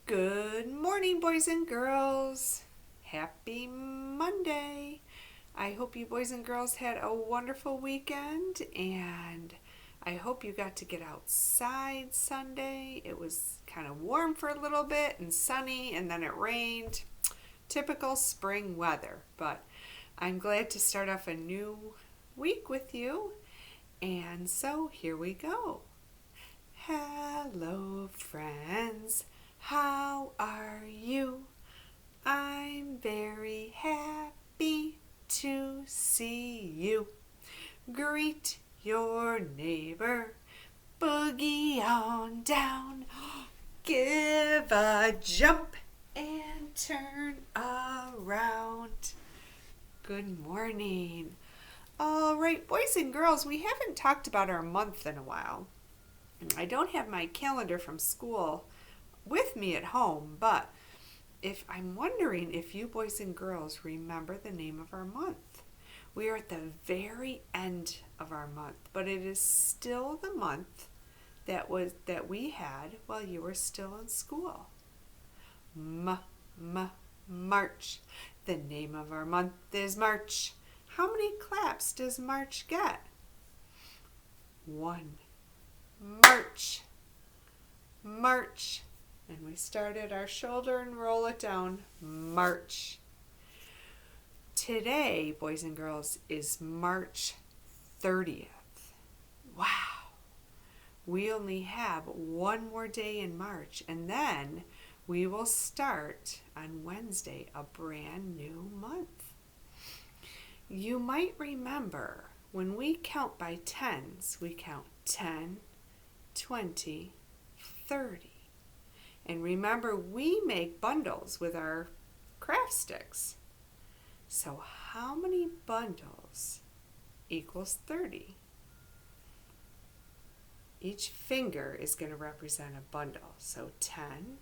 Good morning, boys and girls. Happy Monday. I hope you boys and girls had a wonderful weekend, and I hope you got to get outside Sunday. It was kind of warm for a little bit and sunny, and then it rained. Typical spring weather, but I'm glad to start off a new week with you, and so here we go. Hello, friends. How are you? I'm very happy to see you. Greet your neighbor. Boogie on down. Give a jump and turn around. Good morning. All right, boys and girls, we haven't talked about our month in a while. I don't have my calendar from school with me at home, but if I'm wondering if you boys and girls remember the name of our month. We are at the very end of our month, but it is still the month that we had while you were still in school. March. The name of our month is March. How many claps does March get? 1. March. And we start at our shoulder and roll it down. March. Today, boys and girls, is March 30th. Wow. We only have one more day in March, and then we will start on Wednesday a brand new month. You might remember when we count by tens, we count 10, 20, 30. And remember, we make bundles with our craft sticks. So how many bundles equals 30? Each finger is going to represent a bundle. So 10,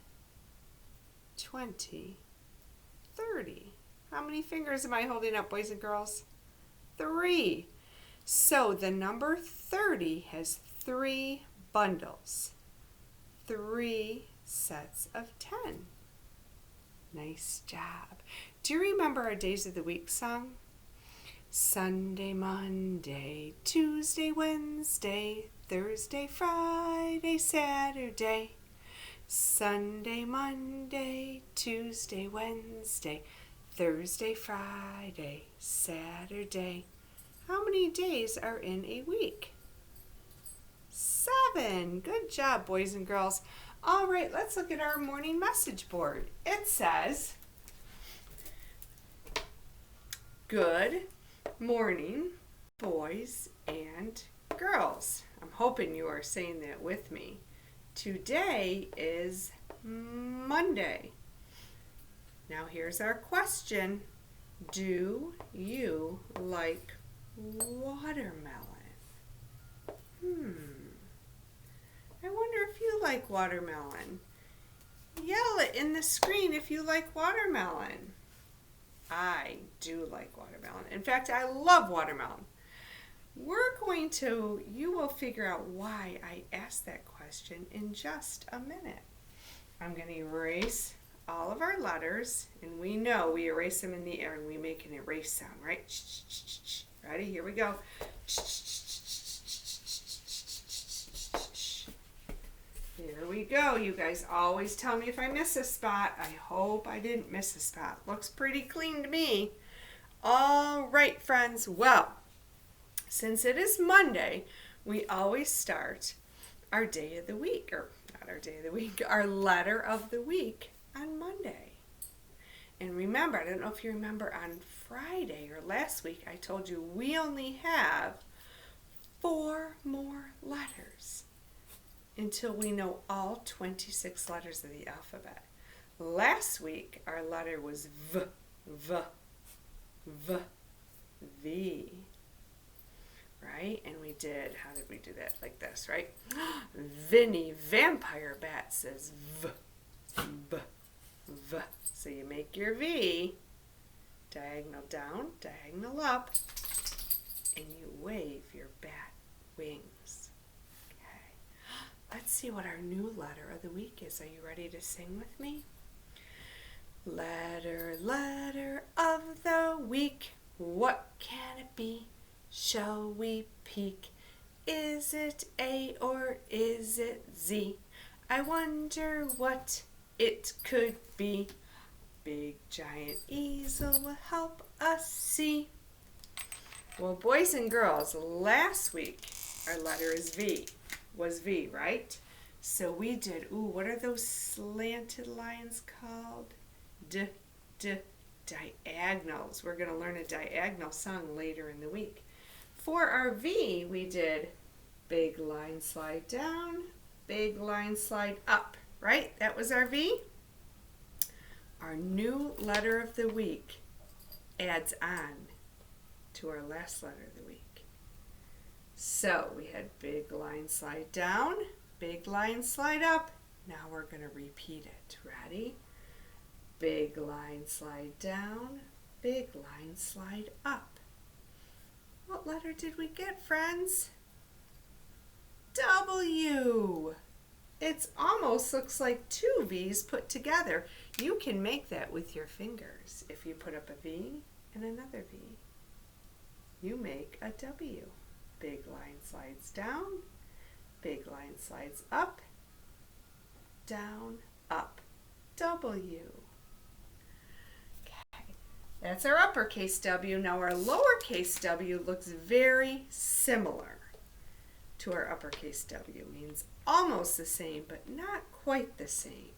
20, 30. How many fingers am I holding up, boys and girls? 3. So the number 30 has 3 bundles. 3 sets of 10. Nice job. Do you remember our Days of the Week song? Sunday, Monday, Tuesday, Wednesday, Thursday, Friday, Saturday. Sunday, Monday, Tuesday, Wednesday, Thursday, Friday, Saturday. How many days are in a week? 7. Good job, boys and girls. All right, let's look at our morning message board. It says, good morning, boys and girls. I'm hoping you are saying that with me. Today is Monday. Now here's our question. Do you like watermelon? I wonder if you like watermelon. Yell it in the screen if you like watermelon. I do like watermelon. In fact, I love watermelon. You will figure out why I asked that question in just a minute. I'm going to erase all of our letters, and we know we erase them in the air and we make an erase sound, right? Ready? Here we go. Here we go. You guys always tell me if I miss a spot. I hope I didn't miss a spot. Looks pretty clean to me. All right, friends. Well, since it is Monday, we always start our day of the week, or not our day of the week, our letter of the week on Monday. And remember, I don't know if you remember on Friday or last week, I told you we only have 4 more letters until we know all 26 letters of the alphabet. Last week, our letter was V, V. Right? And how did we do that? Like this, right? Vinny Vampire Bat says V, B, V. So you make your V, diagonal down, diagonal up, and you wave your bat wings. let's see what our new letter of the week is. Are you ready to sing with me? Letter, letter of the week, what can it be? Shall we peek? Is it A or is it Z? I wonder what it could be. Big giant easel will help us see. Well, boys and girls, last week our letter was V, right? So we did, what are those slanted lines called? Diagonals. We're going to learn a diagonal song later in the week. For our V, we did big line slide down, big line slide up, right? That was our V. Our new letter of the week adds on to our last letter of the week. So we had big line slide down, big line slide up. Now we're going to repeat it. Ready? Big line slide down, big line slide up. What letter did we get, friends? W. It almost looks like two V's put together. You can make that with your fingers. If you put up a V and another V, you make a W. Big line slides down, big line slides up, down, up. W. Okay, that's our uppercase W. Now our lowercase w looks very similar to our uppercase W. Means almost the same, but not quite the same.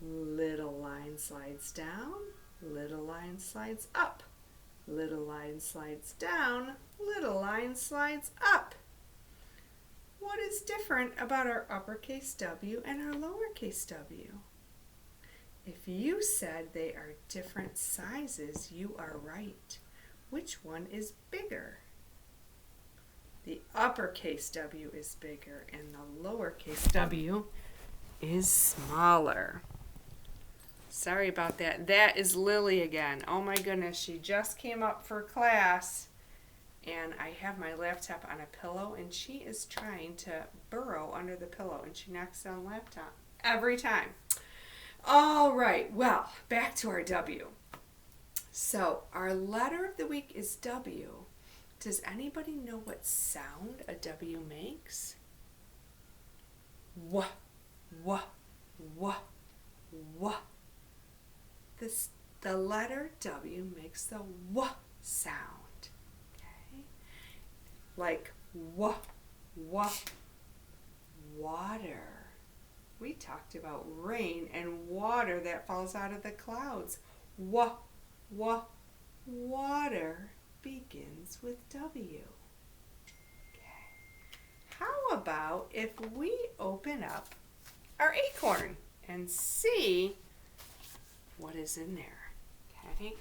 Little line slides down, little line slides up. Little line slides down, little line slides up. What is different about our uppercase W and our lowercase w? If you said they are different sizes, you are right. Which one is bigger? The uppercase W is bigger and the lowercase w is smaller. Sorry about that. That is Lily again. Oh my goodness, she just came up for class and I have my laptop on a pillow and she is trying to burrow under the pillow and she knocks down the laptop every time. All right, well, back to our W. So our letter of the week is W. Does anybody know what sound a W makes? Wah, wah, wah, wah. The letter W makes the wah sound. Okay? Like wah, wah, water. We talked about rain and water that falls out of the clouds. Wah, wah, water begins with W. Okay. How about if we open up our acorn and see what is in there? Okay.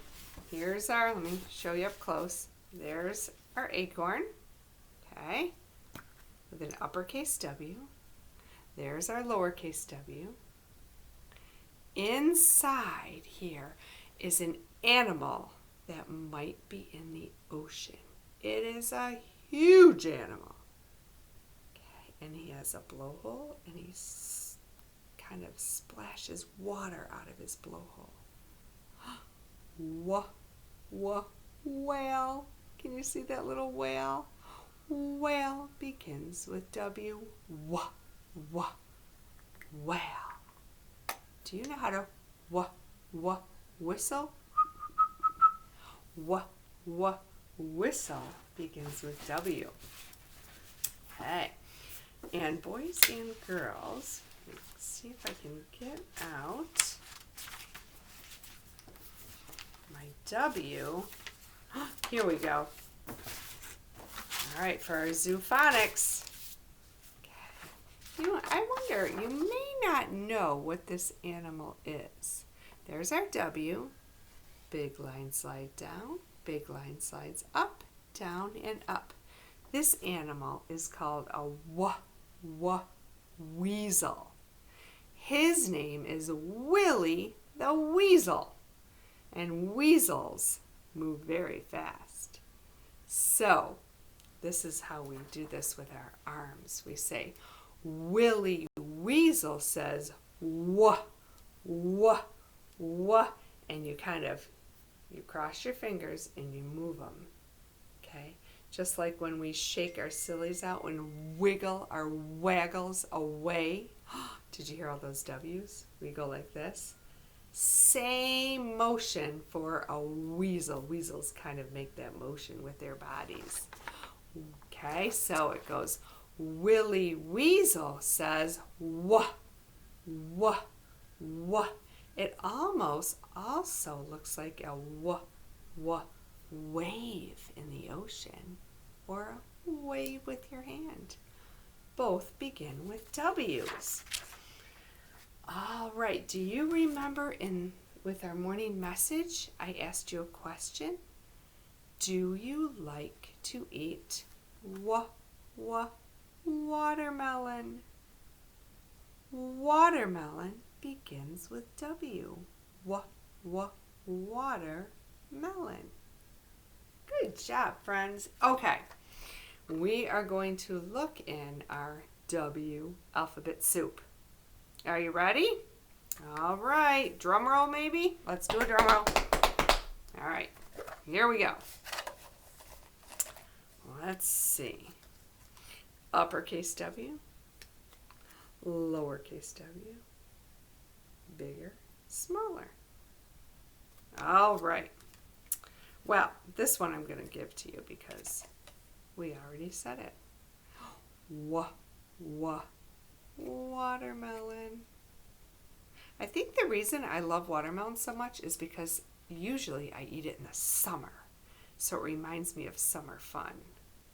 Here's our, let me show you up close. There's our acorn. Okay. With an uppercase W. There's our lowercase w. Inside here is an animal that might be in the ocean. It is a huge animal. Okay, and he has a blowhole and he kind of splashes water out of his blowhole. Wah, wah, whale. Can you see that little whale? Whale begins with W. Wah. Wah, whale. Do you know how to whistle? Whistle begins with W. Okay. And boys and girls, let's see if I can get out my W. Here we go. All right, for our zoophonics. I wonder, you may not know what this animal is. There's our W. Big line slide down, big line slides up, down, and up. This animal is called a weasel. His name is Willie the Weasel. And weasels move very fast. So, this is how we do this with our arms. We say, Willie Weasel says wah, wah, wah, and you cross your fingers and you move them, okay? Just like when we shake our sillies out and wiggle our waggles away. Did you hear all those W's? We go like this. Same motion for a weasel. Weasels kind of make that motion with their bodies. Okay, so it goes, Willie Weasel says wah, wah, wah. It almost also looks like a wah, wah wave in the ocean, or a wave with your hand. Both begin with W's. All right, do you remember with our morning message, I asked you a question? Do you like to eat watermelon? Watermelon begins with W. Watermelon. Good job, friends. Okay, we are going to look in our W alphabet soup. Are you ready? All right, drum roll maybe? Let's do a drum roll. All right, here we go. Let's see. Uppercase W, lowercase w, bigger, smaller. All right. Well, this one I'm going to give to you because we already said it. Watermelon. I think the reason I love watermelon so much is because usually I eat it in the summer. So it reminds me of summer fun.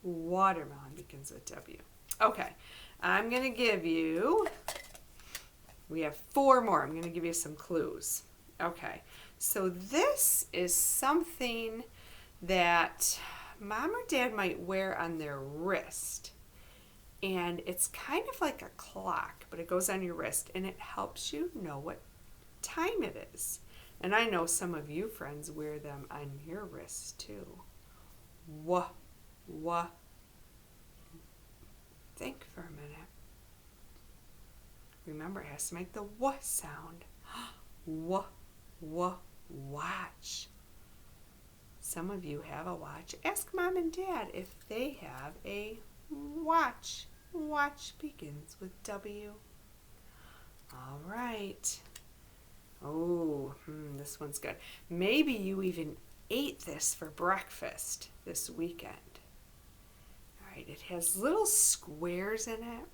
Watermelon begins with W. Okay, I'm going to give you, we have 4 more. I'm going to give you some clues. Okay, so this is something that Mom or Dad might wear on their wrist. And it's kind of like a clock, but it goes on your wrist and it helps you know what time it is. And I know some of you friends wear them on your wrists too. Think for a minute. Remember, it has to make the W sound. Watch. Some of you have a watch. Ask Mom and Dad if they have a watch. Watch begins with W. All right. Oh, this one's good. Maybe you even ate this for breakfast this weekend. All right, it has little squares in it,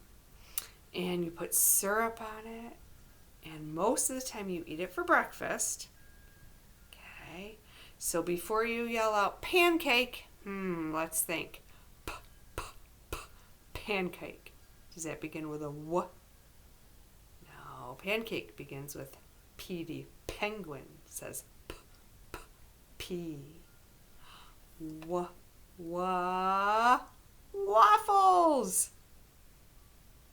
and you put syrup on it, and most of the time you eat it for breakfast. Okay, so before you yell out pancake, let's think. Pancake. Does that begin with a W? No, pancake begins with P. Penguin says P. Waffles.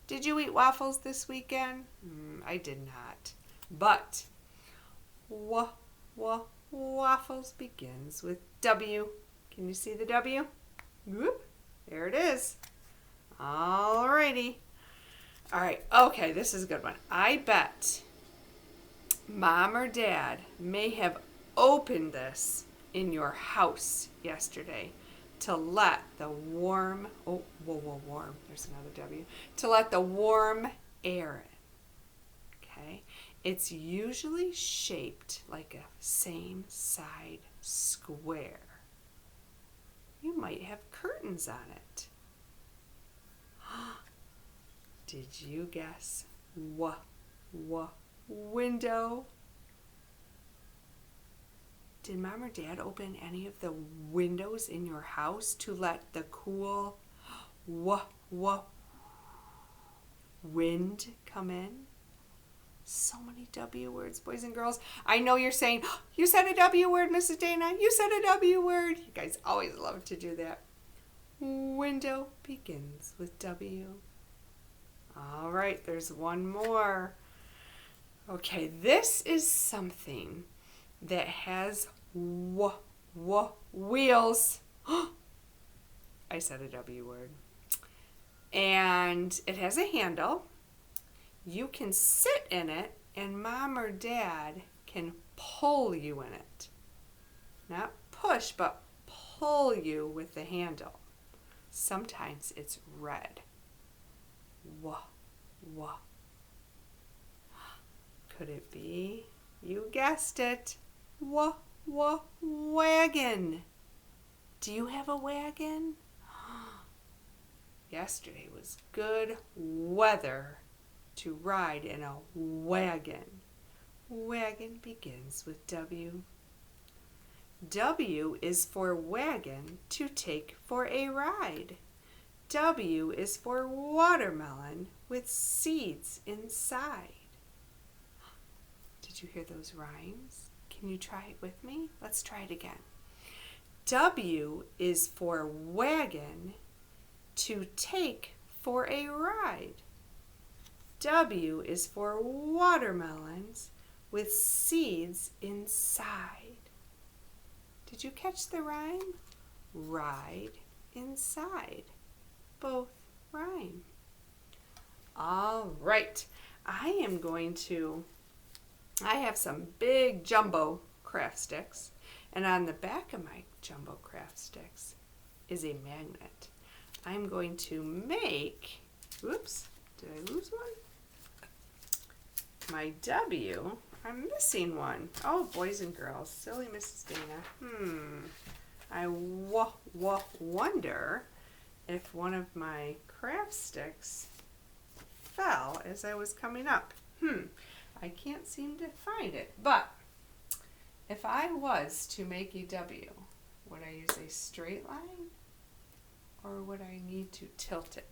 Did you eat waffles this weekend? I did not. But waffles begins with W. Can you see the W? Whoop. There it is. Alrighty. All right. Okay, this is a good one. I bet Mom or Dad may have opened this in your house yesterday to let the warm, there's another W, to let the warm air in. Okay? It's usually shaped like a same side square. You might have curtains on it. Did you guess window? Did Mom or Dad open any of the windows in your house to let the cool wind come in? So many W words, boys and girls. I know you're saying, you said a W word, Mrs. Dana. You said a W word. You guys always love to do that. Window begins with W. All right, there's one more. Okay, this is something that has wheels. I said a W word. And it has a handle. You can sit in it, and Mom or Dad can pull you in it. Not push, but pull you with the handle. Sometimes it's red. Wah, wah. Could it be? You guessed it. Wah, wah, wagon. Do you have a wagon? Yesterday was good weather to ride in a wagon. Wagon begins with W. W is for wagon, to take for a ride. W is for watermelon with seeds inside. Did you hear those rhymes? Can you try it with me? Let's try it again. W is for wagon, to take for a ride. W is for watermelons with seeds inside. Did you catch the rhyme? Ride inside. Both rhyme. All right. I have some big jumbo craft sticks, and on the back of my jumbo craft sticks is a magnet. I'm going to make, oops, did I lose one? My W, I'm missing one. Oh, boys and girls, silly Mrs. Dana. I wonder if one of my craft sticks fell as I was coming up. I can't seem to find it, but if I was to make a W, would I use a straight line or would I need to tilt it?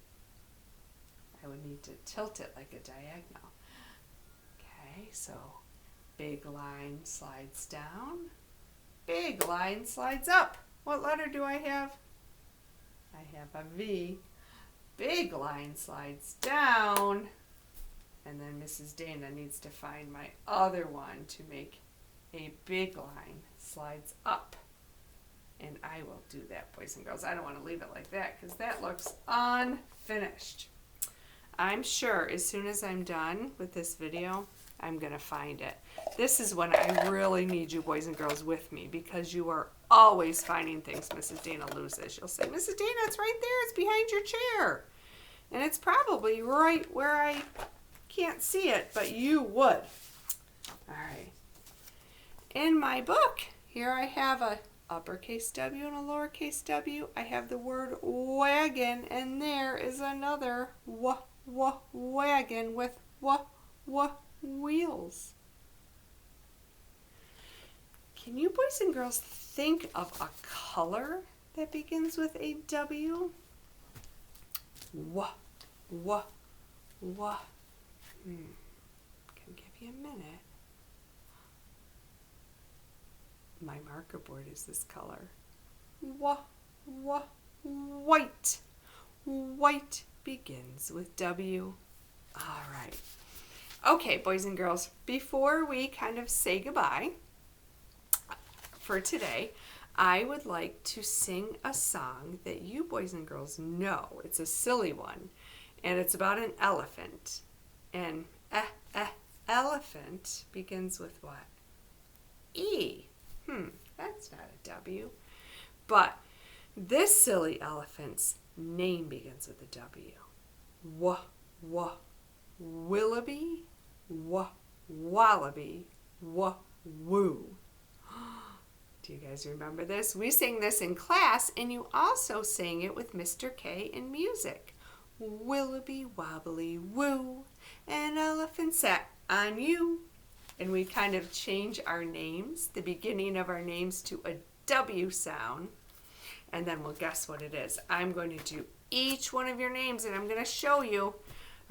I would need to tilt it like a diagonal. Okay, so big line slides down, big line slides up. What letter do I have? I have a V. Big line slides down, and then Mrs. Dana needs to find my other one to make a big line slides up. And I will do that, boys and girls. I don't want to leave it like that because that looks unfinished. I'm sure as soon as I'm done with this video, I'm going to find it. This is when I really need you boys and girls with me because you are always finding things Mrs. Dana loses. You'll say, Mrs. Dana, it's right there. It's behind your chair. And it's probably right where I can't see it, but you would. All right. In my book, here I have a uppercase W and a lowercase w. I have the word wagon, and there is another wagon with wheels. Can you boys and girls think of a color that begins with a W? Can give you a minute. My marker board is this color. White. White begins with W. All right. Okay, boys and girls, before we kind of say goodbye for today, I would like to sing a song that you boys and girls know. It's a silly one, and it's about an elephant. And elephant begins with what? E. That's not a W. But this silly elephant's name begins with a W. Willoughby, wallaby, woo. Do you guys remember this? We sang this in class, and you also sang it with Mr. K in music. Willoughby, wobbly, woo, an elephant sat on you. And we kind of change our names, the beginning of our names, to a W sound. And then we'll guess what it is. I'm going to do each one of your names, and I'm going to show you.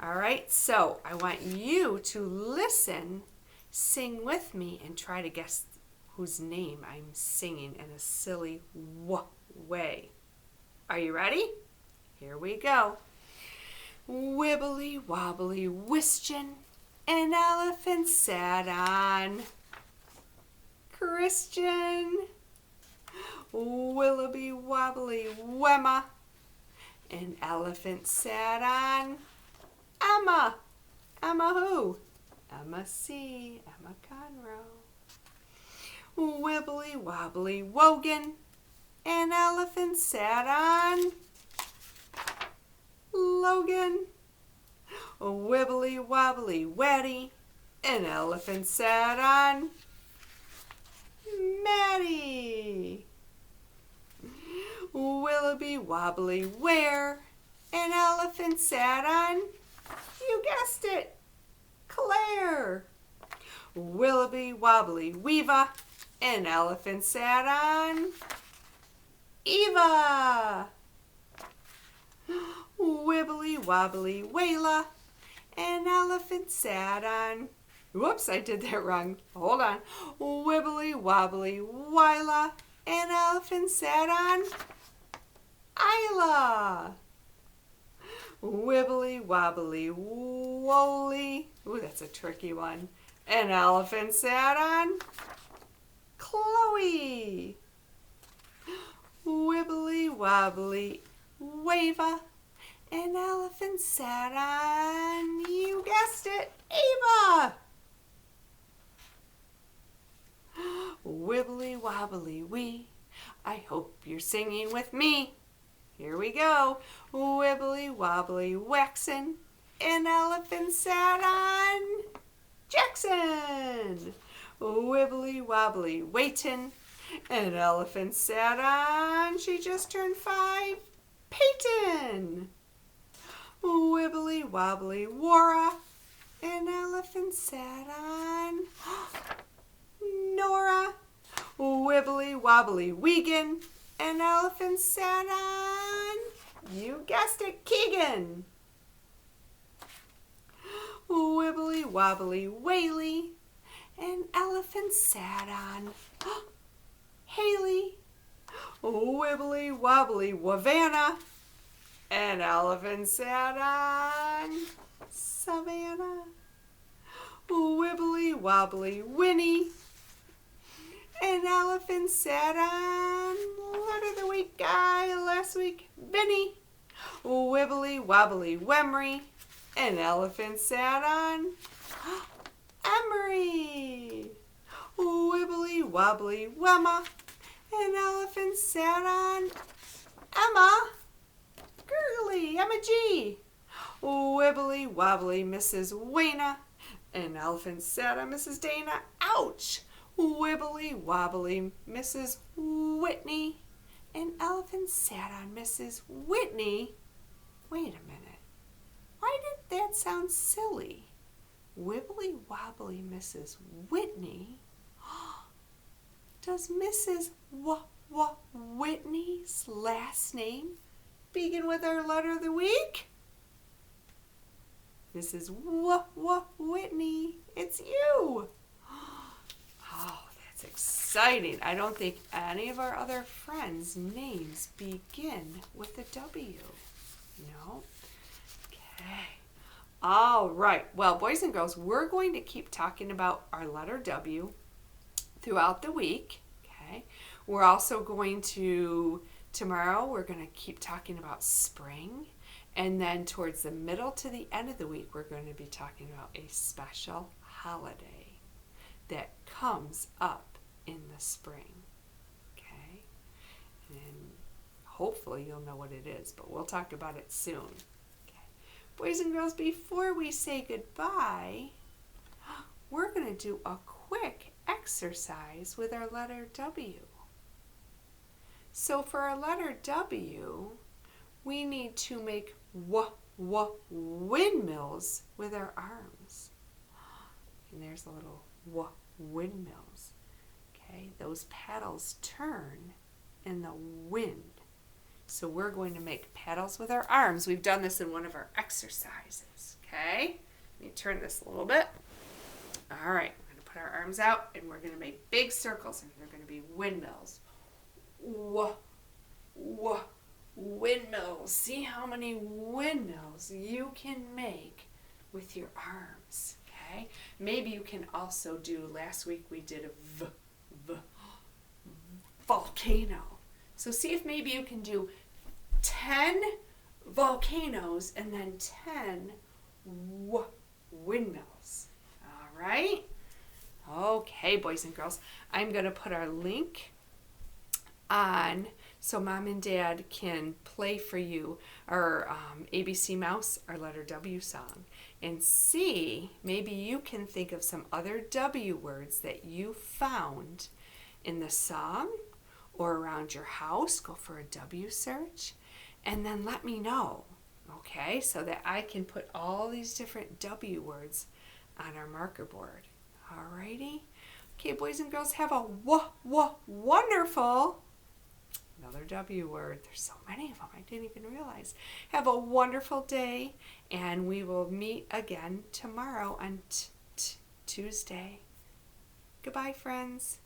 All right, so I want you to listen, sing with me, and try to guess whose name I'm singing in a silly way. Are you ready? Here we go. Wibbly wobbly whiston, an elephant sat on Christian. Willoughby wobbly wemma, An elephant sat on Emma. Emma who? Emma C. Emma Conroe. Wibbly wobbly wogan. An elephant sat on Logan. Wibbly wobbly Waddy. An elephant sat on Maddie. Willoughby wobbly where? An elephant sat on, you guessed it, Claire. Willoughby wobbly Weeva. An elephant sat on Eva. Wibbly wobbly Wayla. An elephant sat on, whoops, I did that wrong. Hold on. Wibbly wobbly Wyla. An elephant sat on Isla. Wibbly wobbly woolly. Ooh, that's a tricky one. An elephant sat on Chloe. Wibbly wobbly Wava. An elephant sat on, you guessed it, Ava. Wibbly wobbly wee. I hope you're singing with me. Here we go. Wibbly wobbly waxen. An elephant sat on Jackson. Wibbly wobbly waitin'. An elephant sat on, she just turned 5, Peyton. Wibbly wobbly Wara. An elephant sat on Nora. Wibbly wobbly Wiegand. An elephant sat on, you guessed it, Keegan. Wibbly wobbly Whaley. An elephant sat on Haley. Wibbly wobbly Wavanna. An elephant sat on Savannah. Wibbly wobbly Winnie. An elephant sat on letter of the week guy last week, Vinny. Wibbly wobbly Wemry. An elephant sat on Emery. Wibbly wobbly Wemma. An elephant sat on Emma. Gurgly, Emma G. Wibbly wobbly Mrs. Wayna. An elephant sat on Mrs. Dana. Ouch! Wibbly wobbly Mrs. Whitney. An elephant sat on Mrs. Whitney. Wait a minute. Why did that sound silly? Wibbly wobbly Mrs. Whitney. Does Mrs. Whitney's last name begin with our letter of the week? Mrs. Whitney, it's you. Oh, that's exciting. I don't think any of our other friends' names begin with a W. No? Okay. All right. Well, boys and girls, we're going to keep talking about our letter W throughout the week. Okay. We're also going to, tomorrow, we're going to keep talking about spring. And then towards the middle to the end of the week, we're going to be talking about a special holiday that comes up in the spring. Okay? And hopefully you'll know what it is, but we'll talk about it soon. Okay. Boys and girls, before we say goodbye, we're going to do a quick exercise with our letter W. So for our letter W, we need to make windmills with our arms. And there's a little windmills. Okay, those paddles turn in the wind. So we're going to make paddles with our arms. We've done this in one of our exercises. Okay, let me turn this a little bit. All right, we're going to put our arms out and we're going to make big circles and they're going to be windmills. Windmills. See how many windmills you can make with your arms. Okay? Maybe you can also do, last week we did a volcano. So see if maybe you can do 10 volcanoes, and then 10 windmills. All right? Okay, boys and girls, I'm going to put our link on so mom and dad can play for you our ABC Mouse, our letter W song, and see, maybe you can think of some other W words that you found in the song or around your house. Go for a W search and then let me know, okay, so that I can put all these different W words on our marker board. Alrighty? Okay, boys and girls, have a wonderful, another W word. There's so many of them, I didn't even realize. Have a wonderful day, and we will meet again tomorrow on Tuesday. Goodbye, friends.